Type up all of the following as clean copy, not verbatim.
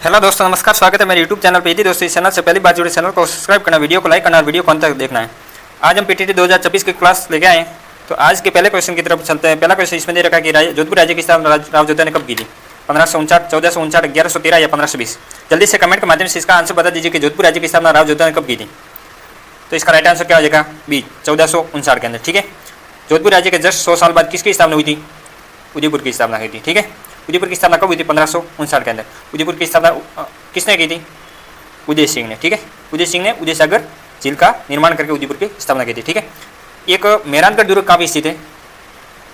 Hello दोस्तों, नमस्कार। स्वागत है मेरे यूट्यूब चैनल पे। यदि दोस्तों इस चैनल से पहली बार जुड़े, चैनल को सब्सक्राइब करना, वीडियो को लाइक करना और वीडियो को अंत तक देखना है। आज हम पीटीटी 2024 की क्लास लेके आए हैं। तो आज के पहले क्वेश्चन की तरफ चलते हैं। पहला क्वेश्चन इसमें दे रखा है कि जोधपुर राज्य की स्थापना राव जोधा ने कब की थी? 1559, 1459, 1113 या 1520? जल्दी से कमेंट के माध्यम से इसका आंसर बता दीजिए कि जोधपुर राज्य की स्थापना राव जोधा ने कब की थी। तो इसका राइट आंसर क्या हो जाएगा? बी, 1459 के अंदर। ठीक है। जोधपुर राज्य के जस्ट 100 साल बाद किसकी स्थापना हुई थी? उदयपुर की स्थापना हुई थी। ठीक है। उदयपुर की स्थापना कब हुई थी? 1559 के अंदर। उदयपुर की स्थापना किसने की थी? उदय सिंह ने। ठीक है। उदय सिंह ने उदय सागर झील का निर्माण करके उदयपुर की स्थापना की थी। ठीक है। एक मेहरानगढ़ दुर्ग कहाँ स्थित है?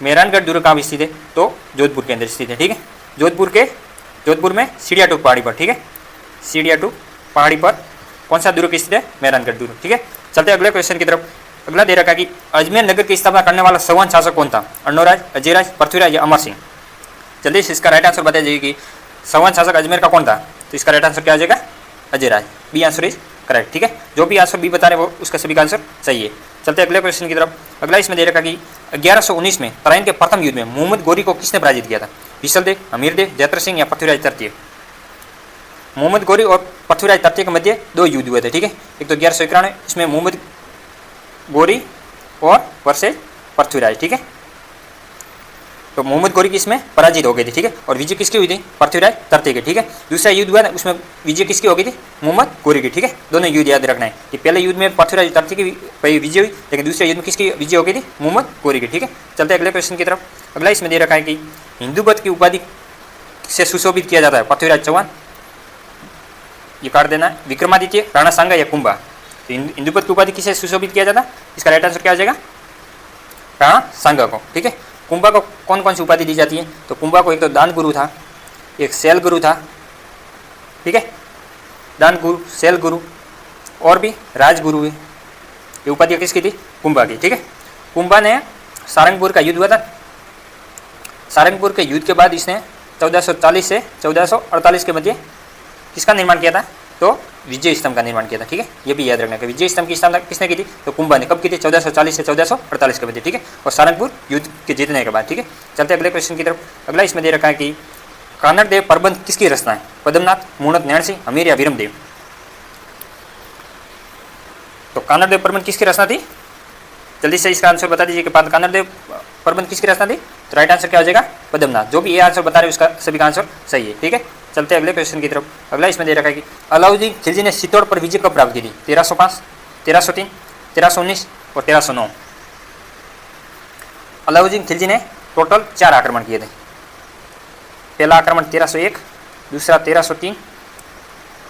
मेहरानगढ़ दुर्ग कहाँ स्थित है? तो जोधपुर के अंदर स्थित है। ठीक है। जोधपुर में सीढ़ियाटू पहाड़ी पर। ठीक है। सीढ़ियाटू पहाड़ी पर कौन सा दुर्ग स्थित है? मेहरानगढ़ दुर्ग। ठीक है। चलते हैं अगले क्वेश्चन की तरफ। अगला दे रखा कि अजमेर नगर की स्थापना करने वाला सौवन शासक कौन था? अर्णोराज, अजयराज, पृथ्वीराज या अमर सिंह? जल्दी से इसका राइट आंसर बता दीजिए कि सौवन शासक अजमेर का कौन था। तो इसका राइट आंसर क्या आ जाएगा? Ajayraj. B answer is correct. ठीक है। जो भी आंसर बी बता रहे वो उसका सभी का आंसर सही है। चलते अगले क्वेश्चन की तरफ। अगला इसमें दे रखा कि 1119 में तराइन के प्रथम युद्ध में मोहम्मद गोरी को किसने पराजित किया था? विशलदेव, अमीरदेव, जयत्र सिंह या पृथ्वीराज तृतीय? मोहम्मद गोरी और पृथ्वीराज तृतीय के मध्य दो युद्ध हुए थे। ठीक है। एक तो 1191, इसमें मोहम्मद गोरी और वर्सेज पृथ्वीराज। ठीक है। तो मोहम्मद गोरी की इसमें पराजित हो गई थी। ठीक है। और विजय किसकी हुई थी? पृथ्वीराज तृतीय की। ठीक है। दूसरा युद्ध हुआ ना, उसमें विजय किसकी हो गई थी? मोहम्मद गोरी की। ठीक है। दोनों युद्ध याद रखना है कि पहले युद्ध में पृथ्वीराज तृतीय की विजय हुई, लेकिन दूसरे युद्ध में किसकी विजय हो गई थी? मोहम्मद गोरी की। ठीक है। चलते अगले क्वेश्चन की तरफ। अगला इसमें दे रखा है कि हिंदू की उपाधि से सुशोभित किया जाता है पृथ्वीराज चौहान, ये काट देना है, विक्रमादित्य, राणा सांगा या कुंभा? तो हिंदुपत की उपाधि किसे सुशोभित किया जाता है? इसका राइट आंसर क्या आ जाएगा? राणा सांगा को। ठीक है। कुंभा को कौन कौन सी उपाधि दी जाती है? तो कुंभा को एक तो दान गुरु था, एक शैल गुरु था। ठीक है। दान गुरु, शैल गुरु और भी राजगुरु है। ये उपाधि किसकी थी? कुंभा की। ठीक है। कुंभा ने सारंगपुर का युद्ध हुआ था। सारंगपुर के युद्ध के बाद इसने 1440 से 1448 के मध्य किसका निर्माण किया था? तो विजय स्तंभ का निर्माण किया था। ठीक है। ये भी याद रखना कि विजय स्तंभ की स्थापना किसने की थी? तो कुंभा ने। कब की थी? 1440 से 1448 के मध्य। ठीक है। और सारंगपुर युद्ध के जीतने के बाद। ठीक है। चलते अगले क्वेश्चन की तरफ। अगला इसमें दे रखा है कि कानड़ देव प्रबंध किसकी रचना है? पद्मनाथ, मूणत, नैण सिंह, अमीर या वीरमदेव? तो कानड़ देव प्रबंध किसकी रचना थी? जल्दी से इसका आंसर बता दीजिए कि कानड़ देव प्रबंध किसकी रचना थी। तो राइट आंसर क्या हो जाएगा? पद्मनाथ। जो भी ये आंसर बता रहे उसका सभी का आंसर सही है। ठीक है। चलते अगले क्वेश्चन की तरफ। अगला इसमें दे रखा है कि अलाउद्दीन खिलजी ने चित्तौड़ पर विजय कब प्राप्त की थी? 1305, 1303, 1319 और 1309? अलाउद्दीन खिलजी ने टोटल 4 आक्रमण किए थे। पहला आक्रमण 1301, दूसरा 1303,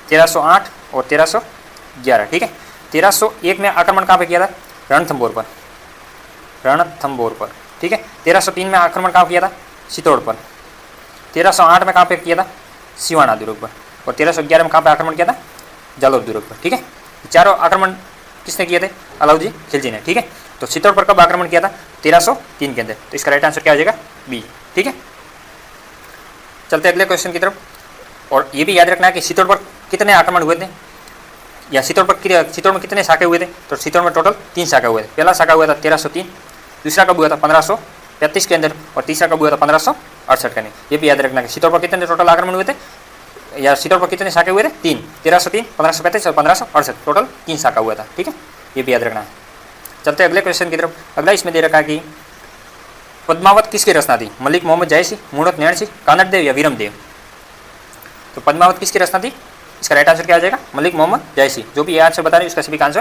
1308 और 1311। ठीक है। 1301 में आक्रमण कहाँ पे किया था? रणथंभौर पर। रणथंभौर पर। ठीक है। 1303 में आक्रमण कहाँ किया था? चित्तौड़ पर। 1308 में कहाँ पे किया था? सिवाना दुर्ग पर। और 1311 में कहाँ पे आक्रमण किया था? जालोर दुर्ग पर। ठीक है। चारों आक्रमण किसने किए थे? अलाउद्दीन खिलजी ने। ठीक है। तो चित्तौड़ पर कब आक्रमण किया था? 1303 के अंदर। तो इसका राइट आंसर क्या हो जाएगा? बी। ठीक है। चलते अगले क्वेश्चन की तरफ। और ये भी याद रखना है कि चित्तौड़ पर कितने आक्रमण हुए थे, या चित्तौड़ में कितने शाखे हुए थे? तो चित्तौड़ में टोटल 3 शाखा हुए थे। पहला शाखा हुआ था 1303, दूसरा कब हुआ था? 1535 के अंदर, और तीसरा कब हुआ था? 1568 के अंदर। ये भी याद रखना है कि चित्तौड़ पर कितने टोटल आक्रमण हुए थे, या चित्तौड़ पर कितने शाखे हुए थे? 3, 1303, 1535 और 1568। टोटल 3 शाखा हुआ था। ठीक है। ये भी याद रखना है। चलते अगले क्वेश्चन की तरफ। अगला इसमें दे रखा है कि पद्मावत किसकी रचना थी? मलिक मोहम्मद जयसिंह, मूणत नैण सिंह, कानड़ देव या वीरमदेव? तो पद्मावत किसकी रचना थी? इसका राइट आंसर क्या आ जाएगा? मलिक मोहम्मद जयसिंह। जो भी ये आंसर बता रहे उसका सभी का आंसर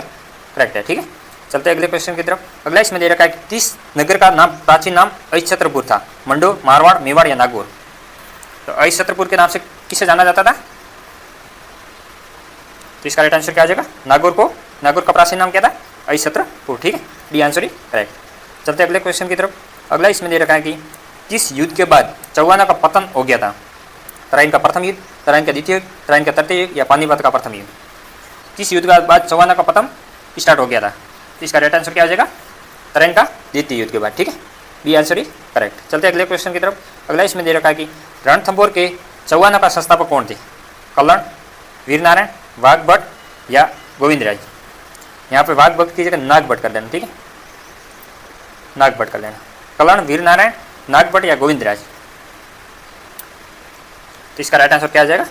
करेक्ट है। ठीक है। चलते अगले क्वेश्चन की तरफ। अगला इसमें दे रखा है कि 30 नगर का नाम प्राचीन नाम अहिच्छत्रपुर था। मंडो, मारवाड़, मेवाड़ या नागौर? तो अहिच्छत्रपुर के नाम से किसे जाना जाता था? तो इसका राइट आंसर क्या आ जाएगा? नागौर का प्राचीन नाम क्या था? अहिच्छत्रपुर। ठीक है। डी आंसर ही करेक्ट। चलते अगले क्वेश्चन की तरफ। अगला इसमें दे रखा है कि किस युद्ध के बाद चौहाना का पतन हो गया था? तराइन का प्रथम युद्ध, तराइन का द्वितीय युद्ध, तराइन का तृतीय युद्ध या पानीपत का प्रथम युद्ध? किस युद्ध के बाद चौहाना का पतन स्टार्ट हो गया था? तो इसका राइट आंसर क्या हो जाएगा? तराइन का द्वितीय युद्ध के बाद। ठीक है। बी आंसर ही करेक्ट। चलते अगले क्वेश्चन की तरफ। अगला इसमें दे रखा है कि रणथंभौर के चौहाना का संस्थापक कौन थे? कल्याण, वीरनारायण, वाघभट्ट या गोविंदराज? यहाँ पे वाघभट्ट की जगह नागभट्ट कर देना। ठीक है। नागभट्ट कर लेना। कल्याण, वीरनारायण, नागभट्ट या गोविंदराज? तो इसका राइट आंसर क्या आ जाएगा?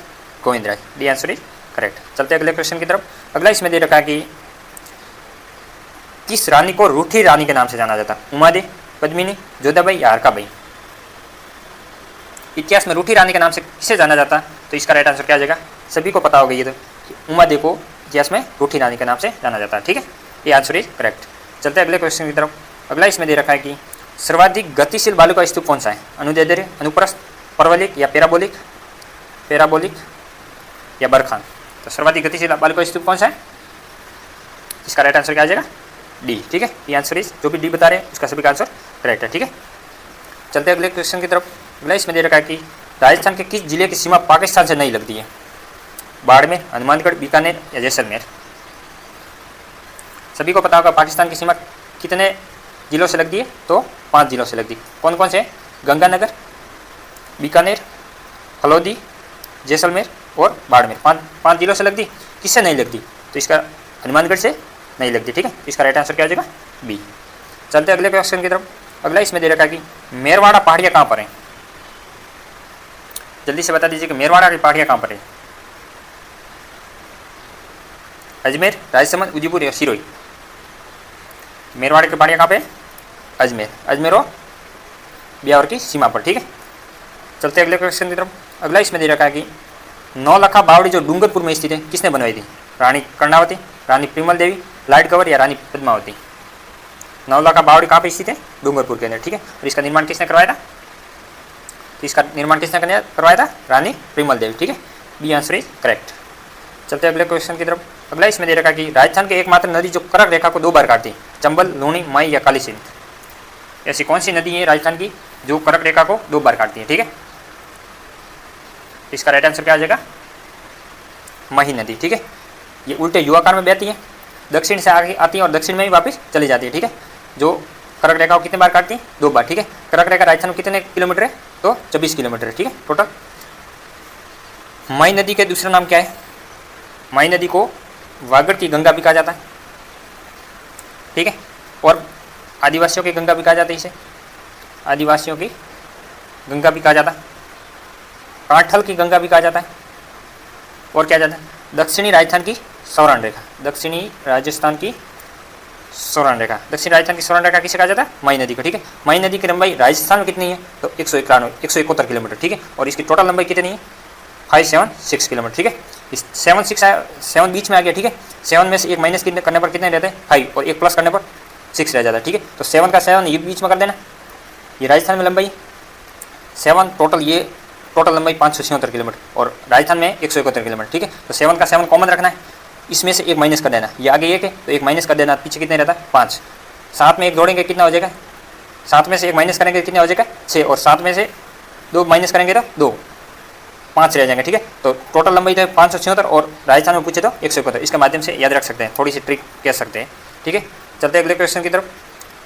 Govindraj. D answer is correct. चलते अगले क्वेश्चन की तरफ। अगला इसमें दे रखा है कि किस रानी को रूठी रानी के नाम से जाना जाता? उमादे, पद्मिनी, जोधाबाई या हरकाबाई? इतिहास में रूठी रानी के नाम से किसे जाना जाता? तो इसका राइट आंसर क्या आ जाएगा? सभी को पता होगा ये तो, उमादे को इतिहास में रूठी रानी के नाम से जाना जाता है। ठीक है, ये आंसर इज करेक्ट। चलते अगले क्वेश्चन की तरफ। अगला इसमें दे रखा है कि सर्वाधिक गतिशील बालू का स्तूप कौन सा है? अनुदैर्ध्य, अनुप्रस्थ, परवलिक या पैराबोलिक? पैराबोलिक या बरखान? तो सर्वाधिक गतिशील बालू का स्तूप कौन सा है? इसका राइट आंसर क्या आ जाएगा? डी। ठीक है, ये आंसर इज, जो भी डी बता रहे हैं उसका सभी का आंसर करेक्ट है। ठीक है, चलते अगले क्वेश्चन की तरफ। अगला इसमें दे रखा है कि राजस्थान के किस जिले की सीमा पाकिस्तान से नहीं लगती है? बाड़मेर, हनुमानगढ़, बीकानेर या जैसलमेर? सभी को पता होगा पाकिस्तान की सीमा कितने जिलों से लगती है? तो 5 जिलों से लगती है। कौन कौन से? गंगानगर, बीकानेर, हल्द्वानी, जैसलमेर और बाड़मेर। 5 जिलों से लगती। किससे नहीं लगती? तो इसका हनुमानगढ़ से नहीं लगती। ठीक है, इसका राइट आंसर क्या हो जाएगा? बी। चलते अगले क्वेश्चन की तरफ। अगला इसमें दे रखा है कि मेरवाड़ा पहाड़ियाँ कहाँ पर हैं? जल्दी से बता दीजिए कि मेरवाड़ा की पहाड़ियाँ कहाँ पर है? अजमेर, राजसमंद, उदयपुर या सिरोही? मेरवाड़ा की पहाड़ियाँ कहाँ पे? अजमेर। अजमेर और ब्यावर की सीमा पर। ठीक है, चलते अगले क्वेश्चन की तरफ। अगला इसमें दे रखा है कि नौलखा बावड़ी जो डूंगरपुर में स्थित है किसने बनवाई थी? रानी कर्णावती, रानी प्रिमल देवी, लाइट कंवर या रानी पद्मावती? नौलखा बावड़ी कहाँ पे स्थित है? डूंगरपुर के अंदर। ठीक है, और इसका निर्माण किसने करवाया था? तो इसका निर्माण किसने करवाया था? रानी प्रिमल देवी। ठीक है, बी आंसर इज करेक्ट। चलते अगले क्वेश्चन की तरफ। अगला इसमें दे रखा कि राजस्थान की एकमात्र नदी जो कर्क रेखा को 2 बार काटती है? चंबल, लूणी, मई या काली सिंध? ऐसी कौन सी नदी है राजस्थान की जो कर्क रेखा को 2 बार काटती है? ठीक है, इसका राइट आंसर क्या आ जाएगा? मही नदी। ठीक है, ये उल्टे युवाकार में बहती है, दक्षिण से आगे आती है और दक्षिण में ही वापस चली जाती है। ठीक है, जो कर्क रेखा को कितने बार काटती है? 2 बार। ठीक है, कर्क रेखा राजस्थान में कितने किलोमीटर है? तो 24 किलोमीटर है। ठीक है, टोटल। मई नदी के दूसरा नाम क्या है? मई नदी को वागड़ की गंगा भी कहा जाता है। ठीक है, और आदिवासियों की गंगा भी कहा जाता है। इसे आदिवासियों की गंगा भी कहा जाता है, कांठल की गंगा भी कहा जाता है, और क्या जाता है? दक्षिणी राजस्थान की सौरान रेखा। दक्षिणी राजस्थान की सौरान रेखा। दक्षिण राजस्थान की सौरान रेखा किसे कहा जाता है? मई नदी को। ठीक है, मई नदी की लंबाई राजस्थान में कितनी है? तो 171 किलोमीटर। ठीक है, और इसकी टोटल लंबाई कितनी है? 576 किलोमीटर। ठीक है, इस 7 बीच में आ गया। ठीक है, 7 में से 1 माइनस करने पर कितने रहते हैं? 5, और 1 प्लस करने पर 6 रह जाता है। ठीक है, तो 7 का 7 ये बीच में कर देना। ये राजस्थान में लंबाई 7 टोटल, ये टोटल लंबाई 576 किलोमीटर और राजस्थान में 171 किलोमीटर। ठीक है, तो 7 का 7 कॉमन रखना है, इसमें से 1 माइनस कर देना। ये आगे 1 है तो 1 माइनस कर देना, पीछे कितने रहता है? 5। 7 में 1 जोड़ेंगे कितना हो जाएगा? 7 में से 1 माइनस करेंगे कितना हो जाएगा? 6, और 7 में से 2 माइनस करेंगे तो 2, 5 रह जाएंगे। ठीक है, तो टोटल लंबाई तो 576 और राजस्थान में पूछे तो 171। इसके माध्यम से याद रख सकते हैं, थोड़ी सी ट्रिक कह सकते हैं। ठीक है, चलते अगले क्वेश्चन की तरफ।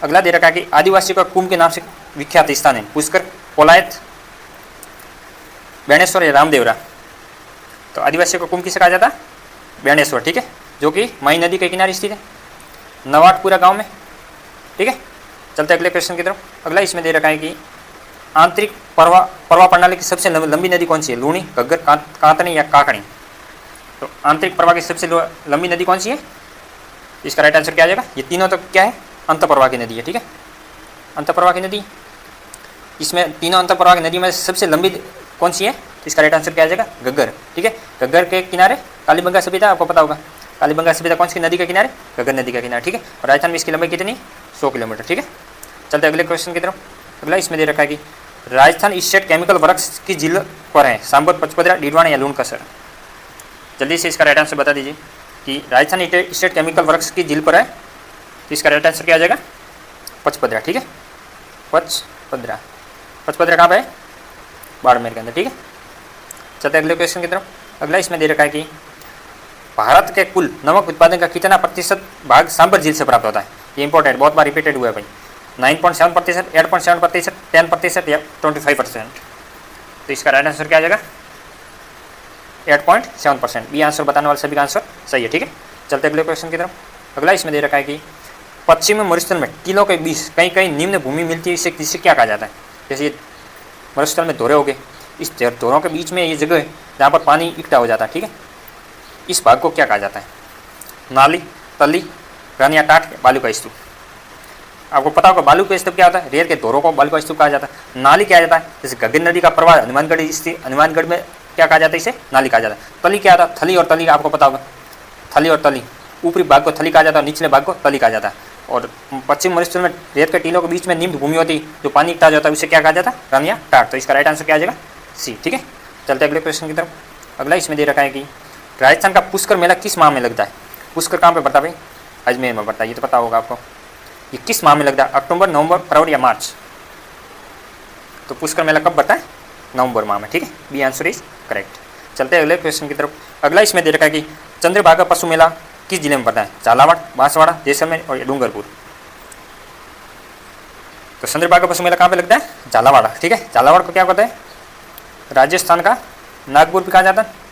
अगला दे रखा है कि आदिवासियों का कुंभ के नाम से विख्यात स्थान है? पुष्कर, कोलायत, बेणेश्वर या रामदेवरा? तो आदिवासियों का कुंभ किसे कहा जाता है? बेणेश्वर। ठीक है, जो कि मई नदी के किनारे स्थित है, नवाटपुरा गांव में। ठीक है, चलते अगले क्वेश्चन की तरफ। अगला इसमें दे रखा है कि आंतरिक प्रवाह प्रणाली की सबसे लंबी नदी कौन सी है? लूणी, घग्गर, कांतनी या काकणी? तो आंतरिक प्रवाह की सबसे लंबी नदी कौन सी है? इसका राइट आंसर क्या आ जाएगा? ये तीनों तो क्या है? अंत प्रवाह की नदी है। ठीक है, अंत प्रवाह की नदी, इसमें तीनों अंत प्रवाह की नदी में सबसे लंबी कौन सी है? तो इसका राइट आंसर क्या आ जाएगा? घग्गर। ठीक है, घग्गर के किनारे कालीबंगा सभ्यता, आपको पता होगा कालीबंगा सभ्यता कौन सी नदी के किनारे? घग्गर नदी के किनारे। ठीक है, और राजस्थान में इसकी लंबाई कितनी? 100 किलोमीटर। ठीक है, चलते अगले क्वेश्चन की तरफ। अगला इसमें दे रखा है कि राजस्थान स्टेट केमिकल वर्क्स की जिले पर है? सांबर, पचपदरा, डीडवाना या लूणकसर? जल्दी से इसका राइट आंसर बता दीजिए कि राजस्थान स्टेट केमिकल वर्क्स की जिले पर है, तो इसका राइट आंसर क्या आ जाएगा? पचपदरा। ठीक है, पचपदरा। पचपदरा कहाँ पर है? बाड़मेर के अंदर। ठीक है, चलते अगले क्वेश्चन की तरफ। अगला इसमें दे रखा है कि भारत के कुल नमक उत्पादन का कितना प्रतिशत भाग सांबर झील से प्राप्त होता है? ये इंपॉर्टेंट, बहुत बार रिपीटेड हुआ है भाई। 9.7%, 8.7%, 10% या 25%? तो इसका राइट आंसर क्या आ जाएगा? 8.7%। बी आंसर बताने वाले सभी का आंसर सही है। ठीक है, चलते अगले क्वेश्चन की तरफ। अगला इसमें दे रखा है कि पश्चिमी मरुस्थल में टीलों के बीच कहीं कहीं निम्न भूमि मिलती है, इसे क्या कहा जाता है? जैसे मरुस्थल में धोरे हो गए, इस धोरों के बीच में ये जगह है जहाँ पर पानी इकट्ठा हो जाता है, ठीक है। इस भाग को क्या कहा जाता है? नाली, तली, रन या टाट, बालू का स्तूप। आपको पता होगा बालू का स्तूप क्या होता है? रेत के धोरों को बालू का स्तूप कहा जाता है। नाली क्या जाता है? जैसे घग्गर नदी का प्रवाह हनुमानगढ़ स्थित, हनुमानगढ़ में क्या कहा जाता है? इसे नाली कहा जाता है। तली क्या आता है? थली और तली, आपको पता होगा। थली और तली, ऊपरी भाग को थली कहा जाता है, निचले भाग को तली कहा जाता है। और पश्चिम मरुस्थल में रेत के टीलों के बीच में निम्न भूमि होती जो पानी इकट्ठा जाता है उसे क्या कहा जाता है? रन या टाट। तो इसका राइट आंसर क्या आ जाएगा? सी, ठीक है। चलते अगले क्वेश्चन की तरफ। अगला इसमें दे रखा है कि राजस्थान का पुष्कर मेला किस माह में लगता है? पुष्कर कहाँ पे पड़ता है भाई? अजमेर में पड़ता है, ये तो पता होगा आपको। ये किस माह में लगता है? अक्टूबर, नवंबर, फरवरी या मार्च? तो पुष्कर मेला कब पड़ता है? नवंबर माह में, ठीक है। B answer is correct. चलते हैं अगले क्वेश्चन की तरफ। अगला इसमें दे रखा है कि चंद्रभागा पशु मेला किस जिले में पड़ता है? झालावाड़, बांसवाड़ा, जैसलमेर और डूंगरपुर। तो चंद्रभागा पशु मेला कहाँ पे लगता है? झालावाड़, ठीक है। झालावाड़ को क्या कहते हैं? राजस्थान का नागपुर भी कहा जाता है।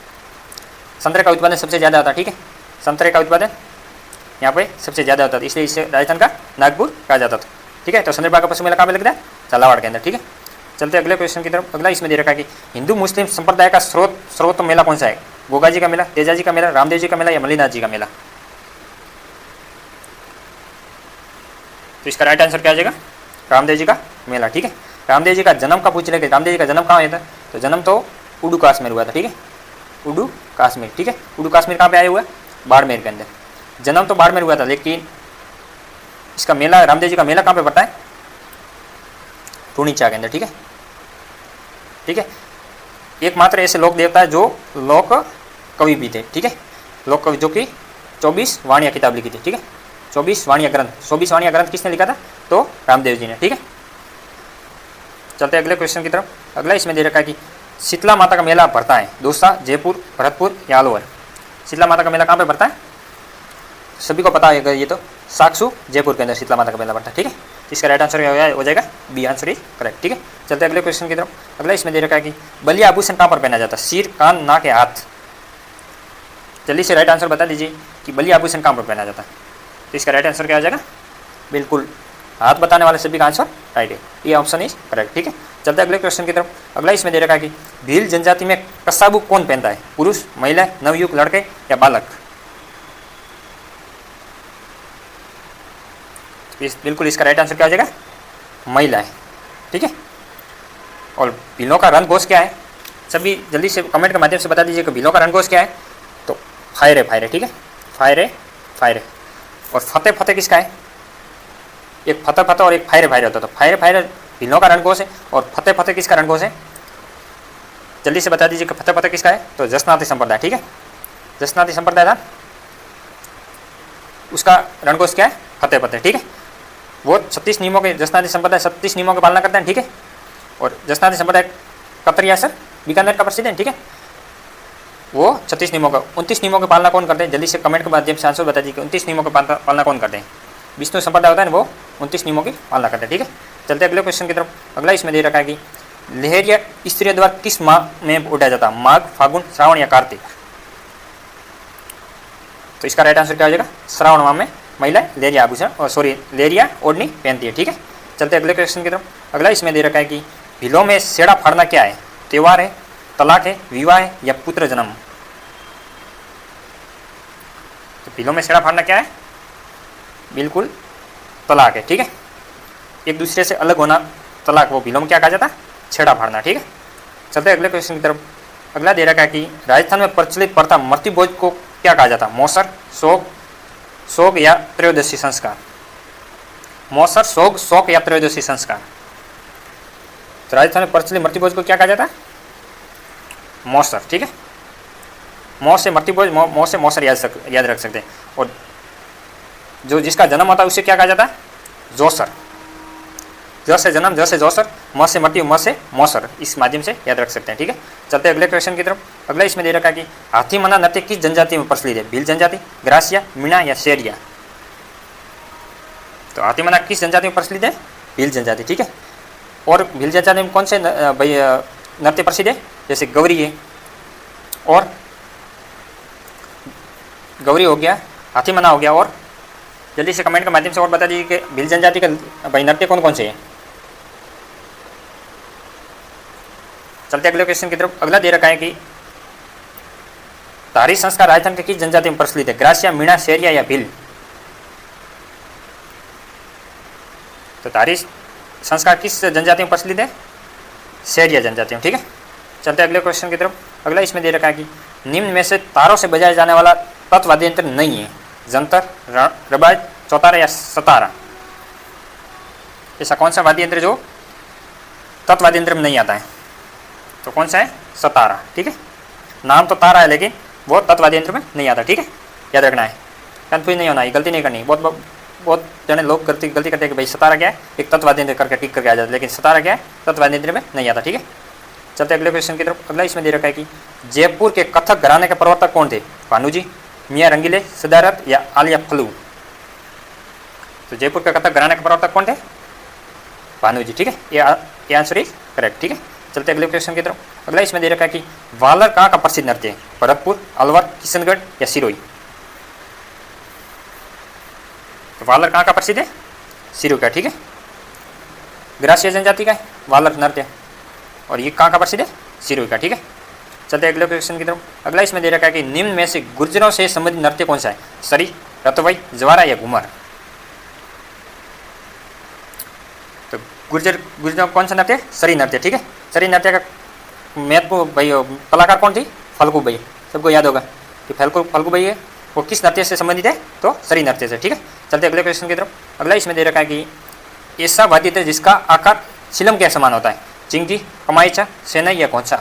संतरे का उत्पादन सबसे ज़्यादा होता है, ठीक है। संतरे का उत्पादन यहाँ पे सबसे ज़्यादा होता है, इसलिए इसे राजस्थान का नागपुर कहा जाता था, ठीक है। तो चंद्रभागा पशु मेला कहाँ पे लगता है? झालावाड़ के अंदर, ठीक है। चलते अगले क्वेश्चन की तरफ। अगला इसमें दे रखा है कि हिंदू मुस्लिम संप्रदाय का सर्वोत्तम मेला कौन सा है? गोगा जी का मेला, तेजा जी का मेला, रामदेव जी का मेला या मल्लीनाथ जी का मेला? तो इसका राइट आंसर क्या आ जाएगा? रामदेव जी का मेला, ठीक है। रामदेव जी का जन्म का पूछ लेंगे, रामदेव जी का जन्म कहाँ हुआ था? तो जन्म तो उडू काश्मीर हुआ था, ठीक है। उडू काश्मीर, ठीक है। उडू काश्मीर कहाँ पे आया हुआ है? बाड़मेर के अंदर। जन्म तो बाड़मेर हुआ था, लेकिन इसका मेला, रामदेव जी का मेला कहाँ पे पड़ता है? टूणीचा के अंदर, ठीक है, ठीक है। एकमात्र ऐसे लोक देवता है जो लोक कवि भी थे, ठीक है। लोक कवि जो कि 24 वाणिया किताब लिखी थी, ठीक है। 24 वाणिया ग्रंथ, 24 वाणिया ग्रंथ किसने लिखा था? तो रामदेव जी ने, ठीक है। चलते अगले क्वेश्चन की तरफ। अगला इसमें दे रखा है कि शीतला माता का मेला भरता है दौसा, जयपुर, भरतपुर या अलवर? शीतला माता का मेला कहाँ पे भरता है? सभी को पता है ये तो, साक्षु, जयपुर के अंदर शीतला माता का मेला भरता है, ठीक है। इसका राइट आंसर हो जाएगा बी आंसर इज करेक्ट, ठीक है। चलते अगले क्वेश्चन की तरफ। अगला इसमें दे रखा है कि बलिया आभूषण कहाँ पर पहना जाता है? सिर, कान, नाक या हाथ? जल्दी से राइट आंसर बता दीजिए कि बलिया आभूषण कहाँ पर पहना जाता है। तो इसका राइट आंसर क्या आ जाएगा? बिल्कुल हाथ बताने वाले सभी का आंसर राइट है, ये ऑप्शन इज करेक्ट, ठीक है। चलते अगले क्वेश्चन की तरफ। अगला इसमें दे रखा है कि भील जनजाति में कसाबू कौन पहनता है? पुरुष, महिला, नवयुवक लड़के या बालक? बिल्कुल इसका राइट आंसर क्या हो जाएगा? महिला है, ठीक है। और भीलों का रंगघोष क्या है? सभी जल्दी से कमेंट के माध्यम से बता दीजिए कि भीलों का रंगघोष क्या है? तो फायर है, फायर है, ठीक है। फायर है, फायर है। और फतेह, फतेह किसका है? एक फतेह फतेह और एक फायर फायर होता है। तो फायर फायर भीलों का रंगघोष है और फतेह फतेह किसका रंगघोष है? जल्दी से बता दीजिए कि फतेह फतेह किसका है? तो जसनाती संप्रदाय, ठीक है। जसनाती संप्रदाय था, उसका रणघोष क्या है? फतेह फतेह, ठीक है। वो 36 नियमों के, जसनाती संप्रदाय 36 नियमों की पालना करते हैं, ठीक है। और जसनाती संप्रदाय कतरिया सर बीकानेर का प्रसिद्ध है, ठीक है। वो 36 नियमों का, 29 नियमों की पालना कौन करते हैं? जल्दी से कमेंट के माध्यम से आंसर बता दीजिए कि 29 नियमों की पालना कौन करते हैं? विष्णु संप्रदाय होता है ना, वो 29 नियमों की पालना करते हैं, ठीक है। चलते अगले क्वेश्चन की तरफ। अगला इसमें दे रखा है कि लहरिया स्त्रियों द्वारा किस माह में उठाया जाता है? माघ, फागुन, श्रावण या कार्तिक? तो इसका राइट आंसर क्या हो जाएगा? श्रावण माह में महिला लेरिया आभूषण और लेरिया ओढ़नी पहनती है, ठीक है। चलते अगले क्वेश्चन की तरफ। अगला इसमें दे रखा है कि भीलों में सेड़ा फाड़ना क्या है? त्योहार है, तलाक है, विवाह है या पुत्र जन्म? तो भीलों में सेड़ा फाड़ना क्या है? बिल्कुल तलाक है, ठीक है। एक दूसरे से अलग होना तलाक, वो भीलों में क्या कहा जाता है? छेड़ा फाड़ना, ठीक है। चलते अगले क्वेश्चन की तरफ। अगला दे रखा है कि राजस्थान में प्रचलित प्रथा मृत्यु भोज को क्या कहा जाता है? मौसर, शोक या त्रयोदशी संस्कार? मौसर, शोक या त्रयोदशी संस्कार? तो राजस्थान में प्रचलित मृत्यु भोज को क्या कहा जाता है? मौसर, ठीक है। मौ से मृत्यु भोज, मौ से मौसर याद रख सकते हैं। और जो जिसका जन्म होता है उसे क्या कहा जाता है? जोसर। ज से जन्म, ज से जोसर, म से मृत्यु, म से मौसर, इस माध्यम से याद रख सकते हैं, ठीक है। चलते अगले क्वेश्चन की तरफ। अगला इसमें दे रखा है कि हाथी मना नृत्य किस जनजाति में प्रचलित है? भील जनजाति, ग्रासिया, मीणा या शेरिया? तो हाथी मना किस जनजाति में प्रचलित है? भील जनजाति, ठीक है। और भील जनजाति में कौन से नृत्य प्रसिद्ध है? जैसे गौरी है, और गौरी हो गया, हाथी मना हो गया, और जल्दी से कमेंट के माध्यम से और बता दीजिए कि भील जनजाति का भाई नृत्य कौन कौन से है? चलते अगले क्वेश्चन की तरफ। अगला दे रखा है कि धारी संस्कार राजस्थान के किस जनजाति में प्रचलित है? ग्रासिया, मीणा, शेरिया या भील? तो धारी संस्कार किस जनजाति में प्रचलित है? शेरिया जनजाति में। ठीक है, चलते अगले क्वेश्चन की तरफ। अगला इसमें दे रखा है कि निम्न में से तारों से बजाया जाने वाला तत्व वाद्य यंत्र नहीं है? जंतर, रबाज, चौतारा या सतारा? ऐसा कौन सा वाद्य यंत्र जो तत्व वाद्य यंत्र में नहीं आता है? तो कौन सा है? सतारा। ठीक है, नाम तो तारा है लेकिन वो तत्व वाद्य यंत्र में नहीं आता। ठीक है, याद रखना है, कन्फ्यूज नहीं होना है, गलती नहीं करनी। बहुत जने लोग गलती करते हैं कि भाई सतारा क्या है, एक तत्व वाद्य यंत्र करके टिक करके आ जाता है, लेकिन सतारा क्या है? तत्व वाद्य यंत्र में नहीं आता। ठीक है, चलते अगले क्वेश्चन की तरफ। अगला इसमें दे रखा है कि जयपुर के कथक घराने के प्रवर्तक कौन थे? भानुजी, मियाँ रंगीले, सदारत या आलिया फलू? तो जयपुर के कथक घराने के प्रवर्तक कौन थे? भानुजी। ठीक है, ये आंसर इज करेक्ट। ठीक है, चलते अगले क्वेश्चन की तरफ। अगला इसमें दे रखा है कि वालर कहाँ का प्रसिद्ध नृत्य है? भरतपुर, अलवर, किशनगढ़ या सिरोही? तो वालर कहाँ का प्रसिद्ध है? सिरोही का। ठीक है, ग्रासीय जनजाति का है वालर नृत्य, और ये कहाँ का प्रसिद्ध है? सिरोही का। ठीक है, चलते अगले क्वेश्चन की तरफ। अगला इसमें दे रखा है कि निम्न में से गुर्जरों से संबंधित नृत्य कौन सा है? सरी, रतवई, जवारा या घूमर? तो गुर्जर कौन सा नृत्य? सरी नृत्य। ठीक है, सरी नृत्य का महत्व भाई कलाकार कौन थी? फल्गु बाई। सबको याद होगा कि फल्गु बाई है, वो किस नृत्य से संबंधित है? तो सरी नृत्य से। ठीक है, चलते अगले क्वेश्चन की तरफ। अगला इसमें दे रखा है कि ऐसा वाद्य यंत्र जिसका आकार चिलम के समान होता है? चिंकी, कमाईचा, सेनाई या कौन सा?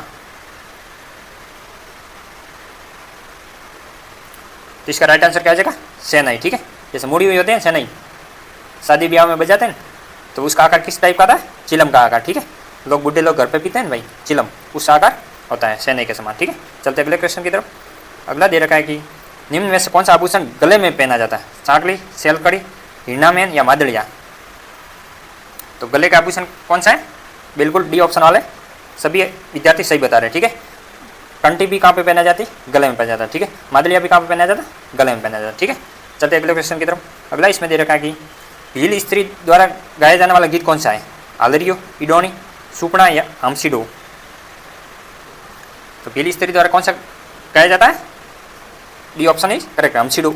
तो इसका राइट आंसर क्या आ जाएगा? सेनाई। ठीक है, जैसे मुड़ी हुई होते हैं सेनाई, शादी ब्याह में बजाते हैं, तो उसका आकार किस टाइप का था? चिलम का आकार। ठीक है, लोग बुढ़े लोग घर पे पीते हैं भाई चिलम, उस आकार होता है सेनाई के समान। ठीक है, चलते अगले क्वेश्चन की तरफ। अगला दे रखा है कि निम्न में से कौन सा आभूषण गले में पहना जाता है? सांकली, सेलकड़ी, हिरनामेन या मादड़िया? तो गले का आभूषण कौन सा है? बिल्कुल डी ऑप्शन वाले सभी विद्यार्थी सही बता रहे हैं। ठीक है, कंठी भी कहाँ पे पहना जाती? गले में पहना जाता है। ठीक है, मादलिया भी कहाँ पे पहना जाता? गले में पहना जाता है। ठीक है, चलते अगले क्वेश्चन की तरफ। अगला इसमें दे रखा है कि भील स्त्री द्वारा गाया जाने वाला गीत कौन सा है? आलरियो, इडोनी, सुपना या हमसिडो? तो भील स्त्री द्वारा कौन सा गाया जाता है? डी ऑप्शन इज करेक्ट, हमसिडो।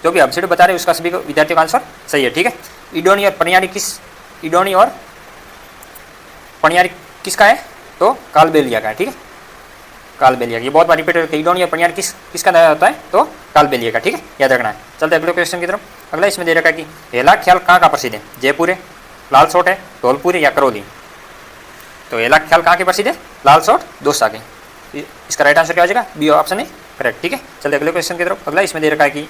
जो भी हमसिडो बता रहे उसका सभी को विद्यार्थियों का आंसर सही है। ठीक है, इडोनी और पनियारी इडोनी और पनियारी किसका है? तो कालबेलिया का है। ठीक है, कालबेलिया, ये बहुत बार रिपीट होता है। इडोनी और पनियारी किसका होता है? तो कालबेलिया का। ठीक है, याद रखना है। चलते अगले क्वेश्चन की तरफ। अगला इसमें दे रखा है कि हेला ख्याल कहाँ का प्रसिद्ध है? जयपुर है, लालसोट है, धौलपुर है या करौली? तो हेला ख्याल कहाँ के प्रसिद्ध है? लालसोट, दौसा के। इसका राइट आंसर क्या हो जाएगा? बी ऑप्शन है करेक्ट। ठीक है, चलते अगले क्वेश्चन की तरफ। अगला इसमें दे रखा है कि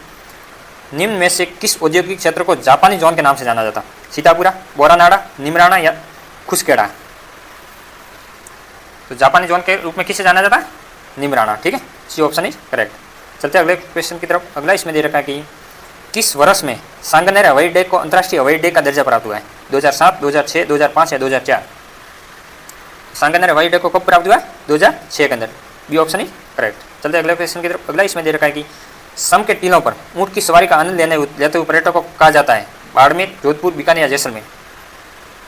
निम्न में से किस औद्योगिक क्षेत्र को जापानी जोन के नाम से जाना जाता? सीतापुरा, बोरानाड़ा, निमराना या खुसकेड़ा? तो जापानी जोन के रूप में किसे जाना जाता है? निमराना। ठीक है, सी ऑप्शन इज करेक्ट। चलते अगले क्वेश्चन की तरफ। अगला इसमें दे रखा है कि किस वर्ष में सांगनेर हवाई अड्डे को अंतर्राष्ट्रीय हवाई अड्डे का दर्जा प्राप्त हुआ है? 2007, 2006, 2005 या 2004? सांगनेर हवाई अड्डे को कब प्राप्त हुआ है? 2006 के अंदर। B option is correct. चलते अगले क्वेश्चन की तरफ। अगला इसमें दे रखा है कि सम के टीलों पर ऊँट की सवारी का आनंद लेते हुए पर्यटकों को कहा जाता है? बाड़मेर, जोधपुर, बीकानेर या जैसलमेर?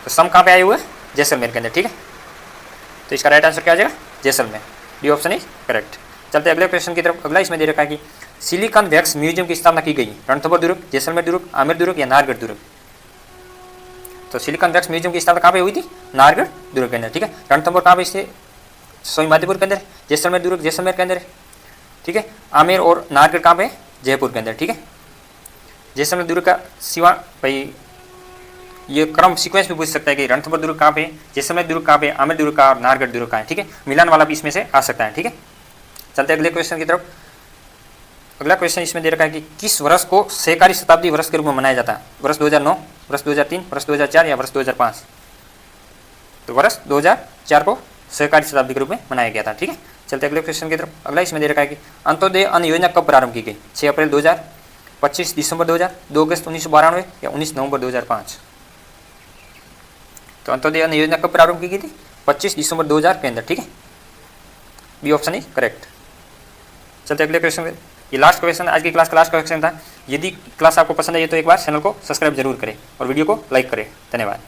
तो सम कहाँ पे आए हुए? जैसलमेर के अंदर। ठीक है, तो इसका राइट आंसर क्या आ जाएगा? Jaisalmer. D option is correct. चलते अगले क्वेश्चन की तरफ। अगला इसमें दे रखा है कि सिलिकॉन वैक्स म्यूजियम की स्थापना की गई रणथंभौर दुर्ग, जैसलमेर दुर्ग, आमेर दुर्ग या नाहरगढ़ दुर्ग? तो सिलिकॉन वैक्स म्यूजियम की स्थापना कहाँ पे हुई थी? नाहरगढ़ दुर्ग के अंदर। ठीक है, रणथंभौर कहाँ पे स्थित? सोई माधोपुर के अंदर। जैसलमेर दुर्ग जैसलमेर के अंदर। ठीक है, आमेर और नाहरगढ़ कहाँ पे? जयपुर के अंदर। ठीक है, जैसलमेर दुर्ग का सिवा भाई ये क्रम सीक्वेंस भी पूछ सकता है कि रणथंभौर दुर्ग कहाँ पे, जैसलमेर दुर्ग कहाँ पे, आमेर दुर्ग कहाँ और नाहरगढ़ दुर्ग कहाँ है। ठीक है, मिलान वाला भी इसमें से आ सकता है। ठीक है, चलते अगले क्वेश्चन की तरफ। अगला क्वेश्चन इसमें दे रखा है कि किस वर्ष को सहकारी शताब्दी वर्ष के रूप में मनाया जाता है? वर्ष 2009, वर्ष 2003, वर्ष 2004 या वर्ष 2005? तो वर्ष 2004 को सहकारी शताब्दी के रूप में मनाया गया था। ठीक है, चलते अगले क्वेश्चन की तरफ। अगला इसमें दे रखा है कि अंत्योदय अन्न योजना कब प्रारंभ की गई? 6 अप्रैल 2000, 25 दिसंबर 2000, 2 अगस्त 1992 या 19 नवंबर 2005? तो अंत्योदय अन्न योजना कब प्रारंभ की गई थी? 25 दिसंबर 2000 के अंदर। ठीक है, बी ऑप्शन इज करेक्ट। चलते अगले क्वेश्चन। ये लास्ट क्वेश्चन, आज की क्लास का लास्ट क्वेश्चन था। यदि क्लास आपको पसंद आई तो एक बार चैनल को सब्सक्राइब जरूर करें और वीडियो को लाइक करें। धन्यवाद।